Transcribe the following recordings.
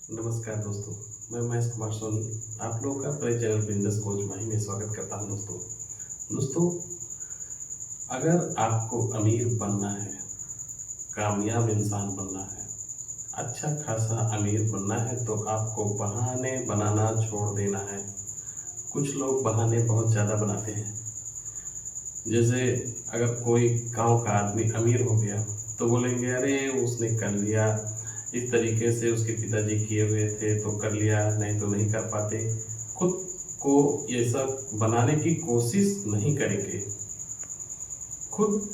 नमस्कार दोस्तों, मैं महेश कुमार सोनी आप लोगों का अपने चैनल बिजनेस कोच माही में स्वागत करता हूं। दोस्तों, अगर आपको अमीर बनना है, कामयाब इंसान बनना है, अच्छा खासा अमीर बनना है तो आपको बहाने बनाना छोड़ देना है। कुछ लोग बहाने बहुत ज़्यादा बनाते हैं। जैसे अगर कोई गांव का आदमी अमीर हो गया तो बोलेंगे अरे उसने कर लिया, इस तरीके से उसके पिताजी किए हुए थे तो कर लिया, नहीं तो नहीं कर पाते। खुद को ये सब बनाने की कोशिश नहीं करेंगे। खुद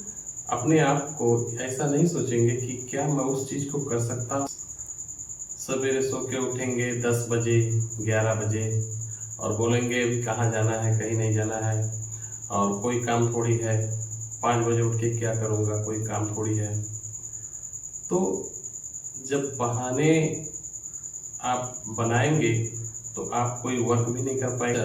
अपने आप को ऐसा नहीं सोचेंगे कि क्या मैं उस चीज़ को कर सकता हूँ। सवेरे सो के उठेंगे 10 बजे 11 बजे और बोलेंगे अभी कहाँ जाना है, कहीं नहीं जाना है और कोई काम थोड़ी है, 5 बजे उठ के क्या करूँगा, कोई काम थोड़ी है। तो जब बहाने आप बनाएंगे तो आप कोई वर्क भी नहीं कर पाएगा।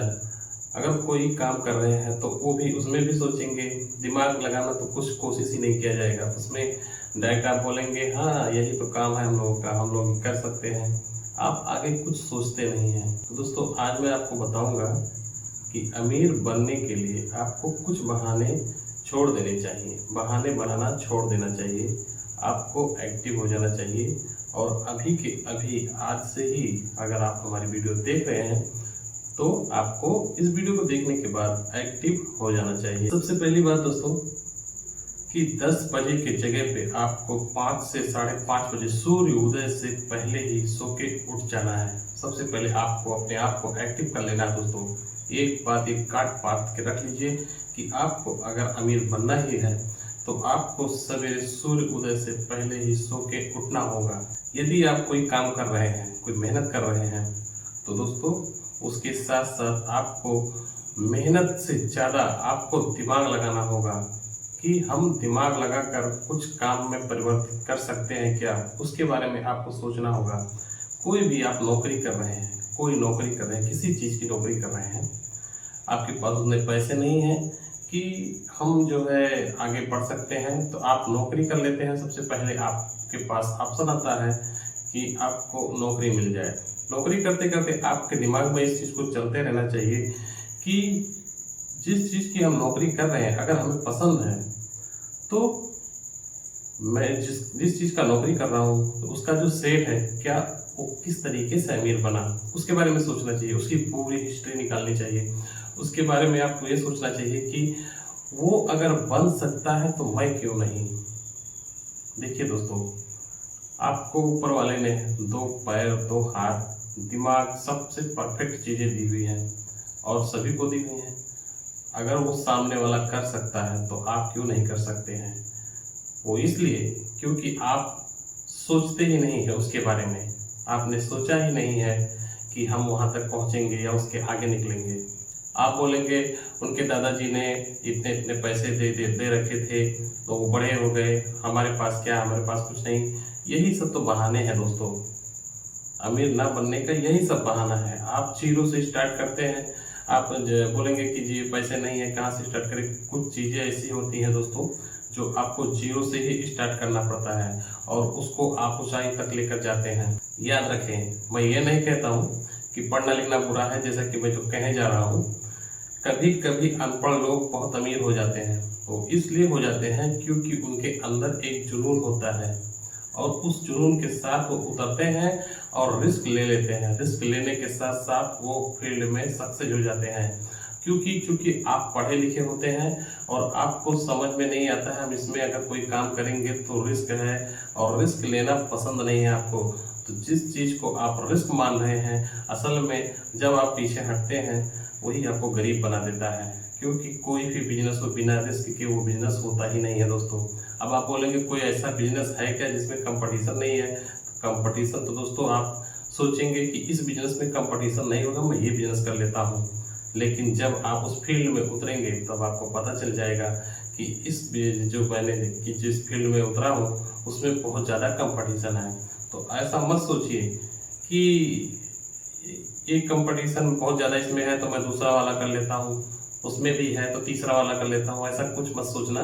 अगर कोई काम कर रहे हैं तो वो भी उसमें भी सोचेंगे, दिमाग लगाना तो कुछ कोशिश ही नहीं किया जाएगा। उसमें डायरेक्ट आप बोलेंगे हाँ यही तो काम है हम लोगों का, हम लोग कर सकते हैं। आप आगे कुछ सोचते नहीं हैं। तो दोस्तों, आज मैं आपको बताऊंगा कि अमीर बनने के लिए आपको कुछ बहाने छोड़ देने चाहिए, बहाने बनाना छोड़ देना चाहिए। आपको एक्टिव हो जाना चाहिए और अभी के अभी आज से ही अगर आप हमारी वीडियो देख रहे हैं तो आपको इस वीडियो को देखने के बाद एक्टिव हो जाना चाहिए। सबसे पहली बात दोस्तों कि 10 बजे की जगह पे आपको 5 से 5:30 बजे सूर्य उदय से पहले ही सो के उठ जाना है। सबसे पहले आपको अपने आप को एक्टिव कर लेना है दोस्तों। एक बात एक काट पाट के रख लीजिए कि आपको अगर अमीर बनना ही है तो आपको सवेरे सूर्य उदय से पहले ही सो के उठना होगा। यदि आप कोई काम कर रहे हैं, कोई मेहनत कर रहे हैं तो दोस्तों उसके साथ साथ आपको मेहनत से ज़्यादा आपको दिमाग लगाना होगा कि हम दिमाग लगाकर कुछ काम में परिवर्तित कर सकते हैं क्या, उसके बारे में आपको सोचना होगा। कोई भी आप नौकरी कर रहे हैं, कोई नौकरी कर रहे हैं, किसी चीज़ की नौकरी कर रहे हैं, आपके पास उतने पैसे नहीं हैं कि हम जो है आगे बढ़ सकते हैं तो आप नौकरी कर लेते हैं। सबसे पहले आपके पास ऑप्शन आता है कि आपको नौकरी मिल जाए। नौकरी करते करते आपके दिमाग में इस चीज़ को चलते रहना चाहिए कि जिस चीज़ की हम नौकरी कर रहे हैं अगर हमें पसंद है तो मैं जिस चीज़ का नौकरी कर रहा हूँ तो उसका जो सेठ है क्या वो किस तरीके से अमीर बना, उसके बारे में सोचना चाहिए। उसकी पूरी हिस्ट्री निकालनी चाहिए। उसके बारे में आपको ये सोचना चाहिए कि वो अगर बन सकता है तो मैं क्यों नहीं। देखिए दोस्तों, आपको ऊपर वाले ने 2 पैर 2 हाथ दिमाग सबसे परफेक्ट चीज़ें दी हुई हैं और सभी को दी हुई हैं। अगर वो सामने वाला कर सकता है तो आप क्यों नहीं कर सकते हैं। वो इसलिए क्योंकि आप सोचते ही नहीं है उसके बारे में। आपने सोचा ही नहीं है कि हम वहाँ तक पहुँचेंगे या उसके आगे निकलेंगे। आप बोलेंगे उनके दादाजी ने इतने इतने पैसे दे रखे थे तो वो बड़े हो गए, हमारे पास क्या, हमारे पास कुछ नहीं। यही सब तो बहाने हैं दोस्तों। अमीर ना बनने का यही सब बहाना है। आप जीरो से स्टार्ट करते हैं, आप बोलेंगे कि जी पैसे नहीं है कहाँ से स्टार्ट करें। कुछ चीज़ें ऐसी होती हैं दोस्तों जो आपको जीरो से ही स्टार्ट करना पड़ता है और उसको आप ऊंचाई तक लेकर जाते हैं। याद रखें, मैं ये नहीं कहता हूँ कि पढ़ना लिखना बुरा है, जैसा कि मैं जो कहने जा रहा हूँ। कभी कभी अनपढ़ लोग बहुत अमीर हो जाते हैं, तो इसलिए हो जाते हैं क्योंकि उनके अंदर एक जुनून होता है और उस जुनून के साथ वो उतरते हैं और रिस्क ले लेते हैं। रिस्क लेने के साथ साथ वो फील्ड में सक्सेस हो जाते हैं। क्योंकि आप पढ़े लिखे होते हैं और आपको समझ में नहीं आता है हम इसमें अगर कोई काम करेंगे तो रिस्क है और रिस्क लेना पसंद नहीं है आपको। तो जिस चीज़ को आप रिस्क मान रहे हैं असल में जब आप पीछे हटते हैं वही आपको गरीब बना देता है। क्योंकि कोई भी बिजनेस हो बिना रिस्क के वो बिजनेस होता ही नहीं है दोस्तों। अब आप बोलेंगे कोई ऐसा बिजनेस है क्या जिसमें कंपटीशन नहीं है। कंपटीशन तो दोस्तों आप सोचेंगे कि इस बिजनेस में कंपटीशन नहीं होगा, मैं ये बिजनेस कर लेता हूँ। लेकिन जब आप उस फील्ड में उतरेंगे तब आपको पता चल जाएगा कि जो मैंने कि जिस फील्ड में उतरा हूँ उसमें बहुत ज़्यादा कंपटीशन है। तो ऐसा मत सोचिए कि एक कंपटीशन बहुत ज़्यादा इसमें है तो मैं दूसरा वाला कर लेता हूँ, उसमें भी है तो तीसरा वाला कर लेता हूँ। ऐसा कुछ मत सोचना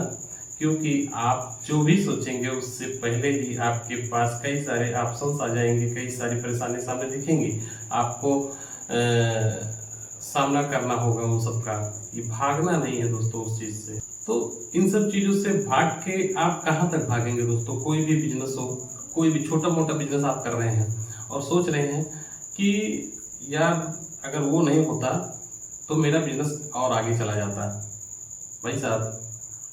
क्योंकि आप जो भी सोचेंगे उससे पहले ही आपके पास कई सारे ऑप्शंस आ जाएंगे, कई सारी परेशानी सामने दिखेंगी। आपको सामना करना होगा उन सब का। ये भागना नहीं है दोस्तों उस चीज से। तो इन सब चीजों से भाग के आप कहाँ तक भागेंगे दोस्तों? कोई भी बिजनेस हो, कोई भी छोटा मोटा बिजनेस आप कर रहे हैं और सोच रहे हैं कि यार अगर वो नहीं होता तो मेरा बिजनेस और आगे चला जाता। भाई साहब,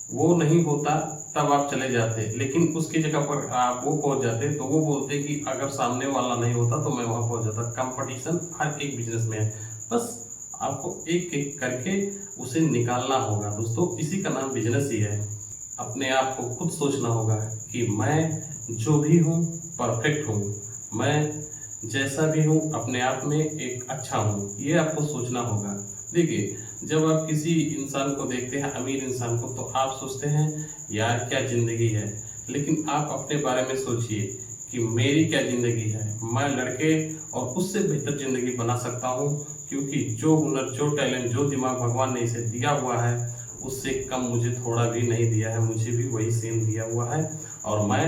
वो नहीं होता तब आप चले जाते, लेकिन उसकी जगह पर आप वो पहुंच जाते तो वो बोलते कि अगर सामने वाला नहीं होता तो मैं वहां पहुंच जाता। कंपटीशन हर एक बिजनेस में है, बस आपको एक एक करके उसे निकालना होगा दोस्तों। इसी का नाम बिजनेस ही है। अपने आप को खुद सोचना होगा कि मैं जो भी हूँ परफेक्ट हूँ, मैं जैसा भी हूँ अपने आप में एक अच्छा हूँ, ये आपको सोचना होगा। देखिए, जब आप किसी इंसान को देखते हैं, अमीर इंसान को, तो आप सोचते हैं यार क्या ज़िंदगी है, लेकिन आप अपने बारे में सोचिए कि मेरी क्या ज़िंदगी है। मैं लड़के और उससे बेहतर ज़िंदगी बना सकता हूँ, क्योंकि जो हुनर, जो टैलेंट, जो दिमाग भगवान ने इसे दिया हुआ है उससे कम मुझे थोड़ा भी नहीं दिया है, मुझे भी वही सेम दिया हुआ है। और मैं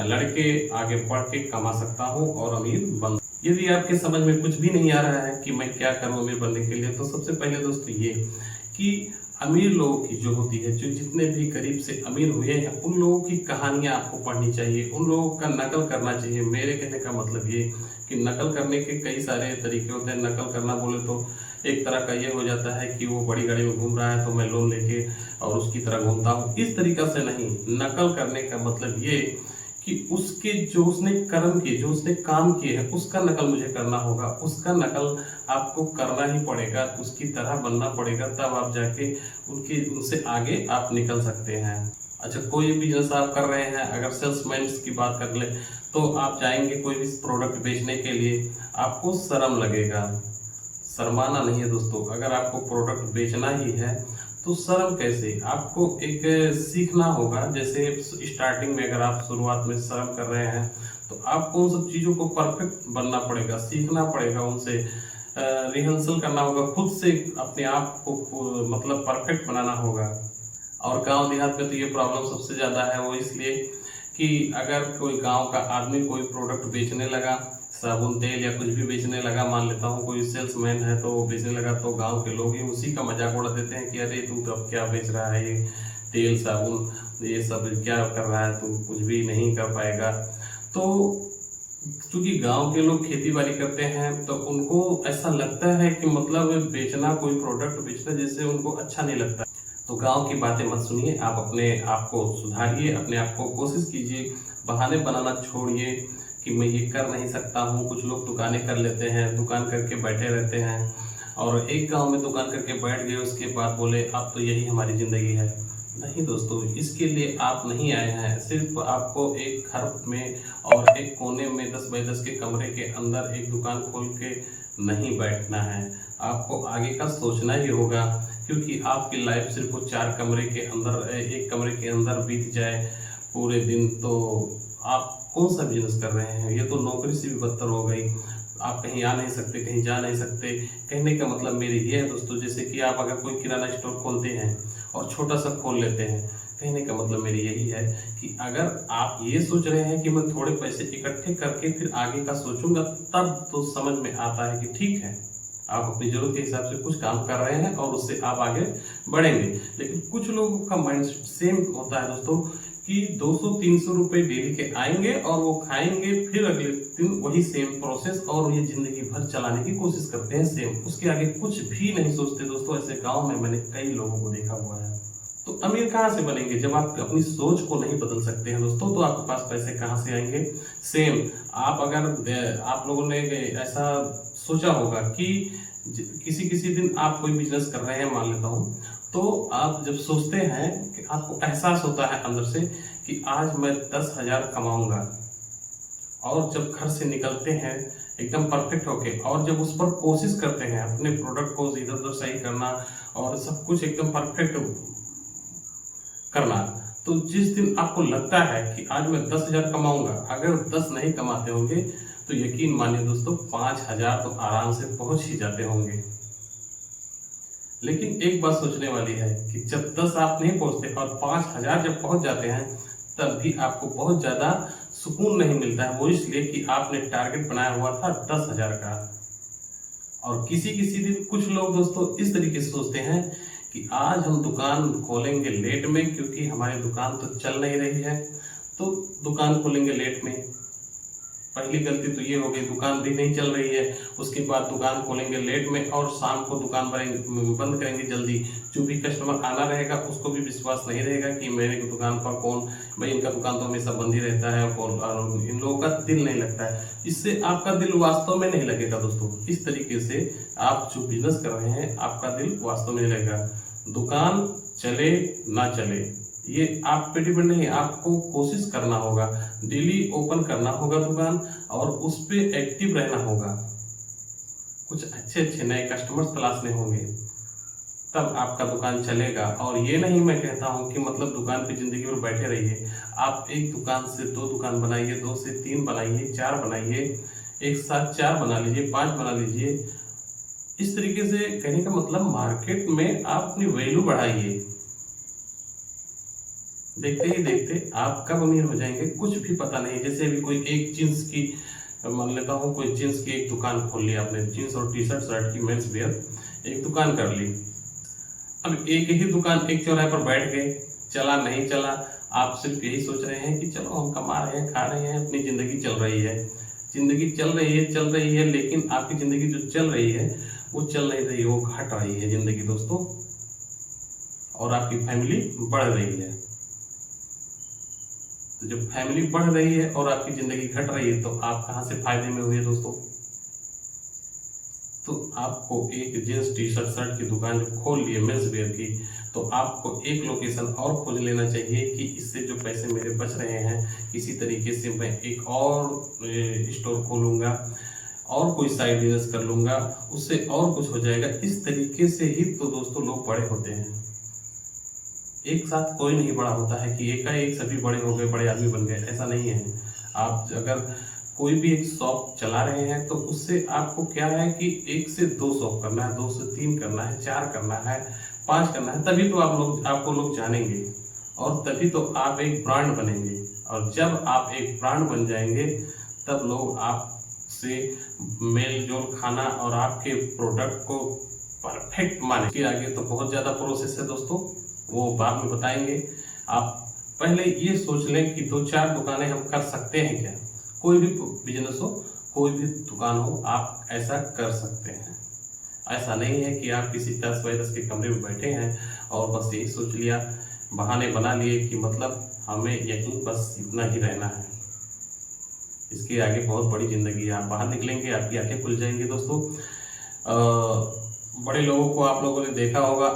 लड़के आगे बढ़ के कमा सकता हूँ और अमीर बन। यदि आपके समझ में कुछ भी नहीं आ रहा है कि मैं क्या करूं अमीर बनने के लिए, तो सबसे पहले दोस्तों ये कि अमीर लोगों की जो होती है, जो जितने भी गरीब से अमीर हुए हैं, उन लोगों की कहानियां आपको पढ़नी चाहिए, उन लोगों का नकल करना चाहिए। मेरे कहने का मतलब ये कि नकल करने के कई सारे तरीके होते हैं। नकल करना बोले तो एक तरह का ये हो जाता है कि वो बड़ी गाड़ी में घूम रहा है तो मैं लोन लेके और उसकी तरह घूमता हूँ, इस तरीका से नहीं। नकल करने का मतलब ये कि उसके जो उसने कर्म किए, जो उसने काम किए हैं, उसका नकल मुझे करना होगा। उसका नकल आपको करना ही पड़ेगा, उसकी तरह बनना पड़ेगा, तब आप जाके उनसे आगे आप निकल सकते हैं। अच्छा, कोई बिजनेस आप कर रहे हैं, अगर सेल्समैन की बात कर ले तो आप जाएंगे कोई भी प्रोडक्ट बेचने के लिए, आपको शर्म लगेगा। शर्माना नहीं है दोस्तों। अगर आपको प्रोडक्ट बेचना ही है तो शर्म कैसे? आपको एक सीखना होगा। जैसे स्टार्टिंग में अगर आप शुरुआत में शर्म कर रहे हैं तो आपको उन सब चीज़ों को परफेक्ट बनना पड़ेगा, सीखना पड़ेगा, उनसे रिहर्सल करना होगा, खुद से अपने आप को मतलब परफेक्ट बनाना होगा। और गांव देहात में तो ये प्रॉब्लम सबसे ज़्यादा है। वो इसलिए कि अगर कोई गांव का आदमी कोई प्रोडक्ट बेचने लगा, साबुन तेल या कुछ भी बेचने लगा, मान लेता हूँ कोई सेल्समैन है तो वो बेचने लगा, तो गांव के लोग ही उसी का मजाक उड़ा देते हैं कि अरे तू तो अब क्या बेच रहा है, ये तेल साबुन ये सब क्या कर रहा है, तू कुछ भी नहीं कर पाएगा। तो क्योंकि गांव के लोग खेती बाड़ी करते हैं तो उनको ऐसा लगता है कि मतलब बेचना, कोई प्रोडक्ट बेचना जैसे उनको अच्छा नहीं लगता। तो गांव की बातें मत सुनिए, आप अपने आप को सुधारिए, अपने आप को कोशिश कीजिए, बहाने बनाना छोड़िए कि मैं ये कर नहीं सकता हूँ। कुछ लोग दुकानें कर लेते हैं, दुकान करके बैठे रहते हैं और एक गांव में दुकान करके बैठ गए, उसके बाद बोले अब तो यही हमारी ज़िंदगी है। नहीं दोस्तों, इसके लिए आप नहीं आए हैं। सिर्फ आपको एक घर में और एक कोने में 10 बाई 10 के कमरे के अंदर एक दुकान खोल के नहीं बैठना है। आपको आगे का सोचना ही होगा, क्योंकि आपकी लाइफ सिर्फ वो 4 कमरे के अंदर, एक कमरे के अंदर बीत जाए पूरे दिन, तो आप कौन सा बिजनेस कर रहे हैं? ये तो नौकरी से भी बदतर हो गई। आप कहीं आ नहीं सकते, कहीं जा नहीं सकते। कहने का मतलब मेरे ये है दोस्तों, जैसे कि आप अगर कोई किराना स्टोर खोलते हैं और छोटा सा खोल लेते हैं, कहने का मतलब मेरी यही है कि अगर आप ये सोच रहे हैं कि मैं थोड़े पैसे इकट्ठे करके फिर आगे का सोचूंगा, तब तो समझ में आता है कि ठीक है, आप अपनी जरूरत के हिसाब से कुछ काम कर रहे हैं और उससे आप आगे बढ़ेंगे। लेकिन कुछ लोगों का माइंड सेम होता है दोस्तों कि 200-300 रुपए डेली के आएंगे और वो खाएंगे, फिर अगले दिन वही सेम प्रोसेस और ये जिंदगी भर चलाने की कोशिश करते हैं सेम, उसके आगे कुछ भी नहीं सोचते दोस्तों। ऐसे गांव में मैंने कई लोगों को देखा हुआ है। तो अमीर कहाँ से बनेंगे जब आप अपनी सोच को नहीं बदल सकते हैं दोस्तों? तो आपके पास पैसे कहाँ से आएंगे? सेम आप अगर आप लोगों ने ऐसा सोचा होगा कि किसी किसी दिन आप कोई बिजनेस कर रहे हैं, मान लेता हूँ, तो आप जब सोचते हैं कि आपको एहसास होता है अंदर से कि आज मैं 10,000 कमाऊंगा, और जब घर से निकलते हैं एकदम परफेक्ट होके और जब उस पर कोशिश करते हैं अपने प्रोडक्ट को इधर उधर सही करना और सब कुछ एकदम परफेक्ट करना, तो जिस दिन आपको लगता है कि आज मैं 10,000 कमाऊंगा, अगर 10 नहीं कमाते होंगे तो यकीन मानिए दोस्तों 5,000 तो आराम से पहुंच ही जाते होंगे। लेकिन एक बात सोचने वाली है कि जब 10 आप नहीं पहुंचते और 5,000 जब पहुंच जाते हैं, तब भी आपको बहुत ज्यादा सुकून नहीं मिलता है। वो इसलिए कि आपने टारगेट बनाया हुआ था 10,000 का। और किसी किसी दिन कुछ लोग दोस्तों इस तरीके से सोचते हैं कि आज हम दुकान खोलेंगे लेट में, क्योंकि हमारी दुकान तो चल नहीं रही है, तो दुकान खोलेंगे लेट में। पहली गलती तो ये हो गई, दुकान भी नहीं चल रही है, उसके बाद दुकान खोलेंगे लेट में और शाम को दुकान बंद करेंगे जल्दी। जो भी कस्टमर आना रहेगा उसको भी विश्वास नहीं रहेगा कि मेरे दुकान पर कौन, भाई इनका दुकान तो हमेशा बंद ही रहता है, और इन लोगों का दिल नहीं लगता है। इससे आपका दिल वास्तव में नहीं लगेगा दोस्तों। इस तरीके से आप जो बिजनेस कर रहे हैं, आपका दिल वास्तव में नहीं लगेगा। दुकान चले ना चले ये आप पे डिपेंड नहीं है, आपको कोशिश करना होगा, डेली ओपन करना होगा दुकान और उस पे एक्टिव रहना होगा। कुछ अच्छे अच्छे नए कस्टमर्स तलाशने होंगे, तब आपका दुकान चलेगा। और ये नहीं मैं कहता हूँ कि मतलब दुकान पे जिंदगी भर बैठे रहिए। आप एक दुकान से 2 दुकान बनाइए, 2 से 3 बनाइए, 4 बनाइए, एक साथ 4 बना लीजिए, 5 बना लीजिए। इस तरीके से कहने का मतलब मार्केट में आप अपनी वैल्यू बढ़ाइए। देखते ही देखते आप कब अमीर हो जाएंगे कुछ भी पता नहीं। जैसे अभी कोई एक जींस की, मान लेता हूँ कोई जींस की एक दुकान खोल ली आपने, जींस और टी शर्ट शर्ट की मेंस वेयर एक दुकान कर ली। अब एक ही दुकान एक चौराहे पर बैठ गए, चला नहीं चला, आप सिर्फ यही सोच रहे हैं कि चलो हम कमा रहे हैं, खा रहे हैं, अपनी जिंदगी चल रही है। जिंदगी चल रही है, लेकिन आपकी जिंदगी जो चल रही है वो चल नहीं रही, वो घट रही है जिंदगी दोस्तों, और आपकी फैमिली बढ़ रही है। तो जब फैमिली बढ़ रही है और आपकी जिंदगी घट रही है, तो आप कहां से फायदे में हुए दोस्तों। तो आपको एक जींस टी शर्ट शर्ट की दुकान जो खोल ली है मेंस वेयर की, तो आपको एक लोकेशन और खोज लेना चाहिए कि इससे जो पैसे मेरे बच रहे हैं, इसी तरीके से मैं एक और स्टोर खोलूंगा और कोई साइड बिजनेस कर लूंगा, उससे और कुछ हो जाएगा। इस तरीके से ही तो दोस्तों लोग बड़े होते हैं। एक साथ कोई नहीं बड़ा होता है कि एकाएक सभी बड़े हो गए, बड़े आदमी बन गए, ऐसा नहीं है। आप अगर कोई भी एक शॉप चला रहे हैं तो उससे आपको क्या है कि 1 से 2 शॉप करना है, 2 से 3 करना है, 4 करना है, 5 करना है, तभी तो आपको लोग जानेंगे और तभी तो आप एक ब्रांड बनेंगे। और जब आप एक ब्रांड बन जाएंगे तब लोग आपसे मेल जोल खाना और आपके प्रोडक्ट को परफेक्ट माने। इसके आगे तो बहुत ज़्यादा प्रोसेस है दोस्तों, वो बाद में बताएंगे। आप पहले ये सोच लें कि 2-4 दुकानें हम कर सकते हैं क्या। कोई भी बिजनेस हो, कोई भी दुकान हो, आप ऐसा कर सकते हैं। ऐसा नहीं है कि आप किसी 10 बाय 10 के कमरे में बैठे हैं और बस यही सोच लिया, बहाने बना लिए कि मतलब हमें यहीं बस इतना ही रहना है। इसके आगे बहुत बड़ी जिंदगी है, आप बाहर निकलेंगे आपकी आंखें खुल जाएंगी दोस्तों। बड़े लोगों को आप लोगों ने देखा होगा,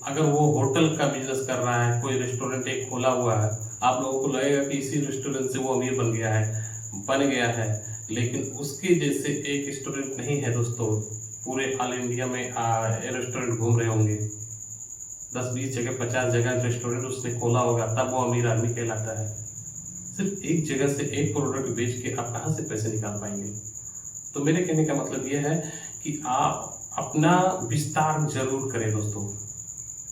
अगर वो होटल का बिजनेस कर रहा है, कोई रेस्टोरेंट एक खोला हुआ है, आप लोगों को लगेगा कि इसी रेस्टोरेंट से वो अमीर बन गया है, लेकिन उसके जैसे एक रेस्टोरेंट नहीं है दोस्तों। पूरे ऑल इंडिया में रेस्टोरेंट घूम रहे होंगे, 10-20 जगह 50 जगह रेस्टोरेंट उसने खोला होगा, तब वो अमीर आदमी कहलाता है। सिर्फ एक जगह से एक प्रोडक्ट बेच के आप कहाँ से पैसे निकाल पाएंगे। तो मेरे कहने का मतलब ये है कि आप अपना विस्तार जरूर करें दोस्तों।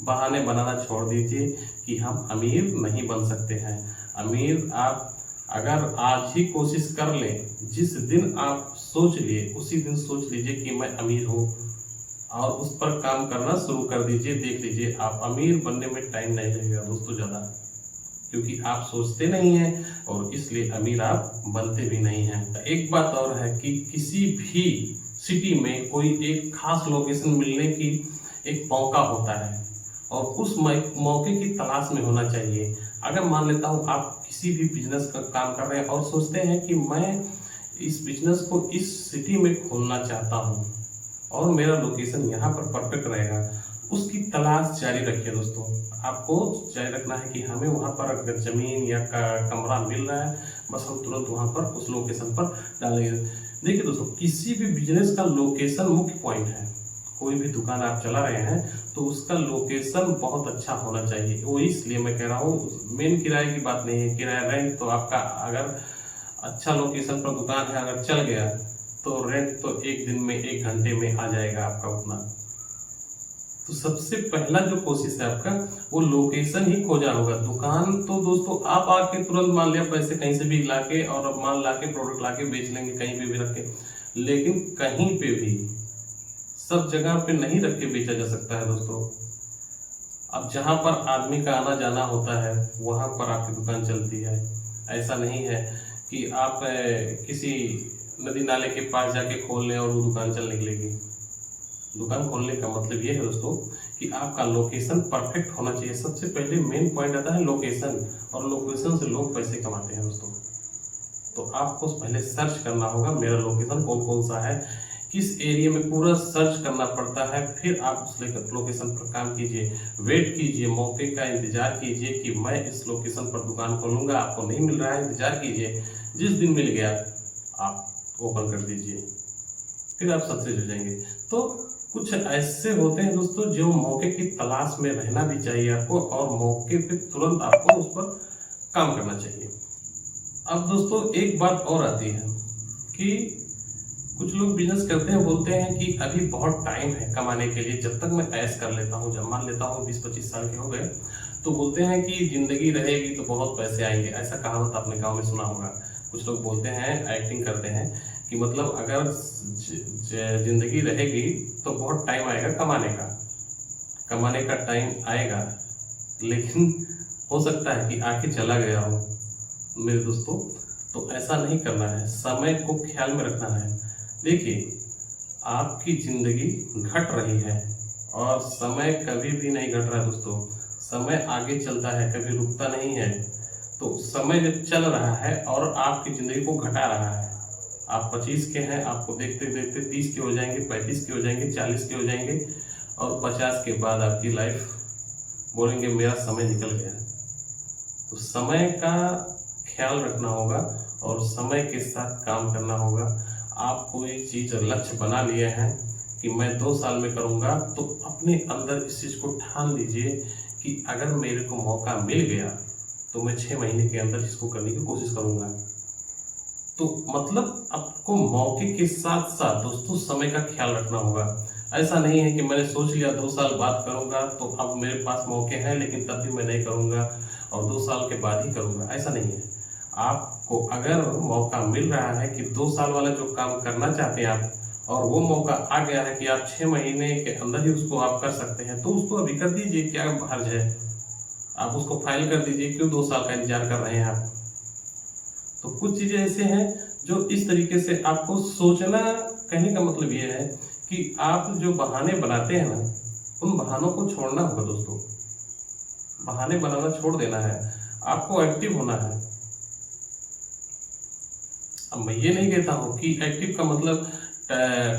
बहाने बनाना छोड़ दीजिए कि हम अमीर नहीं बन सकते हैं। अमीर आप अगर आज ही कोशिश कर लें, जिस दिन आप सोच लिए उसी दिन सोच लीजिए कि मैं अमीर हूँ और उस पर काम करना शुरू कर दीजिए। देख लीजिए आप अमीर बनने में टाइम नहीं लगेगा दोस्तों ज़्यादा, क्योंकि आप सोचते नहीं हैं और इसलिए अमीर आप बनते भी नहीं हैं। एक बात और है कि किसी भी सिटी में कोई एक खास लोकेशन मिलने की एक मौका होता है और उस मौके की तलाश में होना चाहिए। अगर मान लेता हूँ आप किसी भी बिजनेस का काम कर रहे हैं और सोचते हैं कि मैं इस बिजनेस को इस सिटी में खोलना चाहता हूँ और मेरा लोकेशन यहाँ पर परफेक्ट रहेगा, उसकी तलाश जारी रखिए दोस्तों। आपको जारी रखना है कि हमें वहाँ पर अगर जमीन या कमरा मिल रहा है, बस हम तुरंत वहाँ पर उस लोकेशन पर डालेंगे। देखिए दोस्तों, किसी भी बिजनेस का लोकेशन मुख्य पॉइंट है। कोई भी दुकान आप चला रहे हैं तो उसका लोकेशन बहुत अच्छा होना चाहिए। वो इसलिए मैं कह रहा हूँ, मेन किराए की बात नहीं है, किराया रेंट तो आपका अगर अच्छा लोकेशन पर दुकान है, अगर चल गया तो रेंट तो 1 दिन में 1 घंटे में आ जाएगा आपका उतना। तो सबसे पहला जो कोशिश है आपका, वो लोकेशन ही खोजना होगा। दुकान तो दोस्तों आप आके तुरंत मान लिया पैसे कहीं से भी लाके और माल लाके प्रोडक्ट लाके बेच लेंगे कहीं पे भी रख के, लेकिन कहीं पे भी सब जगह पे नहीं रख के बेचा जा सकता है दोस्तों। अब जहां पर आदमी का आना जाना होता है वहां पर आपकी दुकान चलती है। ऐसा नहीं है कि आप किसी नदी नाले के पास जाके खोल लें और वो दुकान चल निकलेगी। दुकान खोलने का मतलब ये है दोस्तों कि आपका लोकेशन परफेक्ट होना चाहिए। सबसे पहले मेन पॉइंट आता है लोकेशन, और लोकेशन से लोग पैसे कमाते हैं दोस्तों। तो आपको पहले सर्च करना होगा मेरा लोकेशन कौन कौन सा है, किस एरिया में, पूरा सर्च करना पड़ता है। फिर आप उस लोकेशन पर काम कीजिए, वेट कीजिए, मौके का इंतजार कीजिए कि मैं इस लोकेशन पर दुकान खोलूंगा। आपको नहीं मिल रहा है, इंतजार कीजिए, जिस दिन मिल गया आप ओपन कर दीजिए, फिर आप सक्सेस हो जाएंगे। तो कुछ ऐसे होते हैं दोस्तों जो मौके की तलाश में रहना भी चाहिए आपको, और मौके पे तुरंत आपको उस पर काम करना चाहिए। अब दोस्तों एक बात और आती है कि कुछ लोग बिजनेस करते हैं, बोलते हैं कि अभी बहुत टाइम है कमाने के लिए, जब तक मैं ऐश कर लेता हूँ, जब मान लेता हूँ 20-25 साल के हो गए तो बोलते हैं कि जिंदगी रहेगी तो बहुत पैसे आएंगे। ऐसा कहावत आपने गाँव में सुना होगा। कुछ लोग बोलते हैं, एक्टिंग करते हैं कि मतलब अगर जिंदगी रहेगी तो बहुत टाइम आएगा कमाने का टाइम आएगा, लेकिन हो सकता है कि आके चला गया हो। मेरे दोस्तों, तो ऐसा नहीं करना है, समय को ख्याल में रखना है। देखिए, आपकी जिंदगी घट रही है और समय कभी भी नहीं घट रहा है दोस्तों। समय आगे चलता है, कभी रुकता नहीं है। तो समय जब चल रहा है और आपकी जिंदगी को घटा रहा है, आप 25 के हैं, आपको देखते देखते 30 के हो जाएंगे, 35 के हो जाएंगे, 40 के हो जाएंगे, और 50 के बाद आपकी लाइफ बोलेंगे मेरा समय निकल गया। तो समय का ख्याल रखना होगा और समय के साथ काम करना होगा। आप कोई चीज़ लक्ष्य बना लिए हैं कि मैं 2 साल में करूंगा, तो अपने अंदर इस चीज़ को ठान लीजिए कि अगर मेरे को मौका मिल गया तो मैं 6 महीने के अंदर इसको करने की कोशिश करूंगा। तो मतलब आपको मौके के साथ साथ दोस्तों समय का ख्याल रखना होगा। ऐसा नहीं है कि मैंने सोच लिया 2 साल बाद करूंगा, तो अब मेरे पास मौके हैं लेकिन तब भी मैं नहीं करूंगा और 2 साल के बाद ही करूंगा। ऐसा नहीं है। आपको अगर मौका मिल रहा है कि 2 साल वाला जो काम करना चाहते हैं आप, और वो मौका आ गया है कि आप 6 महीने के अंदर ही उसको आप कर सकते हैं, तो उसको अभी कर दीजिए। क्या हर्ज है, आप उसको फाइल कर दीजिए। क्यों 2 साल का इंतजार कर रहे हैं आप? तो कुछ चीजें ऐसे हैं जो इस तरीके से आपको सोचना। कहने का मतलब ये है कि आप जो बहाने बनाते हैं ना, उन बहानों को छोड़ना होगा दोस्तों। बहाने बनाना छोड़ देना है, आपको एक्टिव होना है। अब मैं ये नहीं कहता हूँ कि एक्टिव का मतलब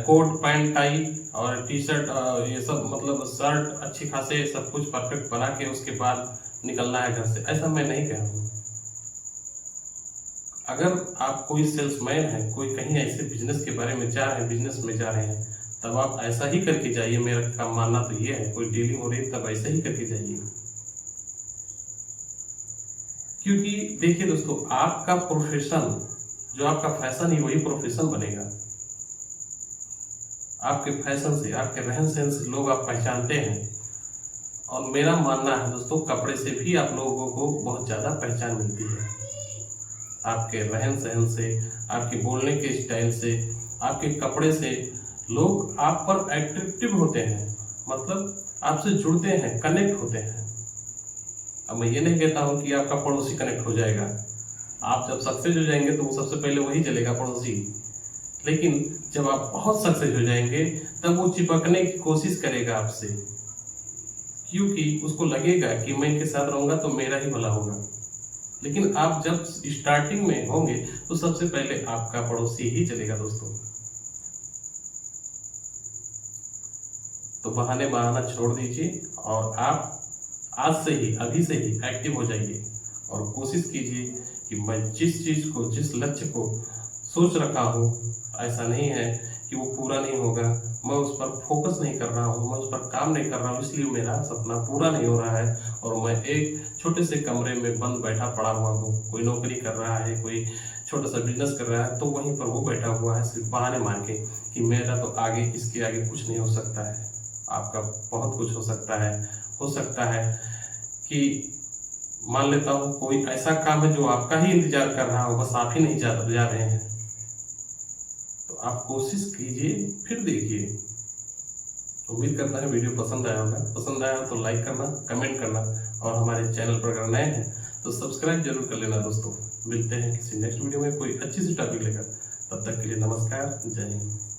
कोट पैंट टाई और टी शर्ट ये सब, मतलब शर्ट अच्छी खासे सब कुछ परफेक्ट बना के उसके बाद निकलना है घर से। ऐसा मैं नहीं कह रहा हूँ। अगर आप कोई सेल्समैन है, कोई कहीं ऐसे बिजनेस के बारे में जा रहे हैं, बिजनेस में जा रहे हैं, तब आप ऐसा ही करके जाइए। मेरा का मानना तो ये है, कोई डीलिंग हो रही है तब ऐसा ही करके जाइए। क्योंकि देखिए दोस्तों, आपका प्रोफेशन, जो आपका फैशन ही वही प्रोफेशन बनेगा। आपके फैशन से, आपके रहन सहन से लोग आप पहचानते हैं। और मेरा मानना है दोस्तों, कपड़े से भी आप लोगों को बहुत ज्यादा पहचान मिलती है। आपके रहन सहन से, आपके बोलने के स्टाइल से, आपके कपड़े से लोग आप पर अट्रैक्टिव होते हैं, मतलब आपसे जुड़ते हैं, कनेक्ट होते हैं। अब मैं ये नहीं कहता हूं कि आपका पड़ोसी कनेक्ट हो जाएगा। आप जब सक्सेस हो जाएंगे तो वो सबसे पहले वही चलेगा, पड़ोसी। लेकिन जब आप बहुत सक्सेस हो जाएंगे तब वो चिपकने की कोशिश करेगा आपसे, क्योंकि उसको लगेगा कि मैं इनके साथ रहूंगा तो मेरा ही भला होगा। लेकिन आप जब स्टार्टिंग में होंगे तो सबसे पहले आपका पड़ोसी ही चलेगा दोस्तों। तो बहाने बनाना छोड़ दीजिए और आप आज से ही, अभी से ही एक्टिव हो जाइए और कोशिश कीजिए कि मैं जिस चीज को, जिस लक्ष्य को सोच रखा हूँ, ऐसा नहीं है कि वो पूरा नहीं होगा, मैं उस पर फोकस नहीं कर रहा हूँ, मैं उस पर काम नहीं कर रहा हूँ, इसलिए मेरा सपना पूरा नहीं हो रहा है और मैं एक छोटे से कमरे में बंद बैठा पड़ा हुआ हूँ। कोई नौकरी कर रहा है, कोई छोटा सा बिजनेस कर रहा है, तो वहीं पर वो बैठा हुआ है सिर्फ बहाने मार के कि मेरा तो आगे, इसके आगे कुछ नहीं हो सकता है। आपका बहुत कुछ हो सकता है। हो सकता है कि मान लेता हूँ कोई ऐसा काम है जो आपका ही इंतजार कर रहा हो, बस आप ही नहीं जा रहे हैं, तो आप कोशिश कीजिए, फिर देखिए। उम्मीद करता है वीडियो पसंद आया होगा। पसंद आया तो लाइक करना, कमेंट करना, और हमारे चैनल पर अगर नए हैं तो सब्सक्राइब जरूर कर लेना दोस्तों। मिलते हैं किसी नेक्स्ट वीडियो में कोई अच्छी सी टॉपिक लेकर। तब तक के लिए नमस्कार, जय हिंद।